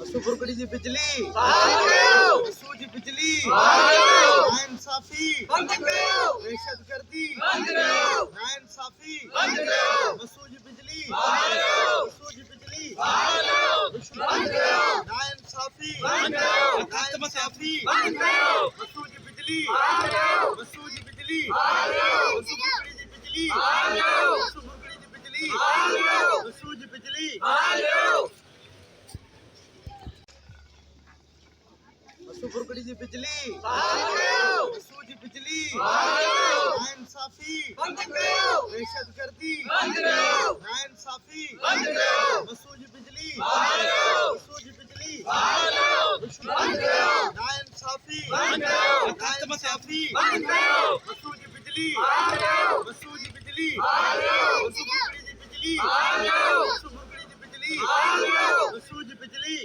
सुपुरकड़ी जी बिजली मसूद जी बिजली नाइंसाफी दहशतगर्दी नाइंसाफी मसूद जी बिजली नाइंसाफी नाइंसाफी मसूद जी बिजली सुपुरकड़ी जी बिजली सुपुरकड़ी जी बिजली मसूद जी बिजली सुपुरकड़ी जी बिजली मसूद जी बिजली नाइंसाफी दहशतगर्दी नाइंसाफी मसूद जी बिजली नाइंसाफी नाइंसाफी मसूद जी बिजली सुपुरकड़ी जी बिजली सुपुरकड़ी जी बिजली मसूद जी बिजली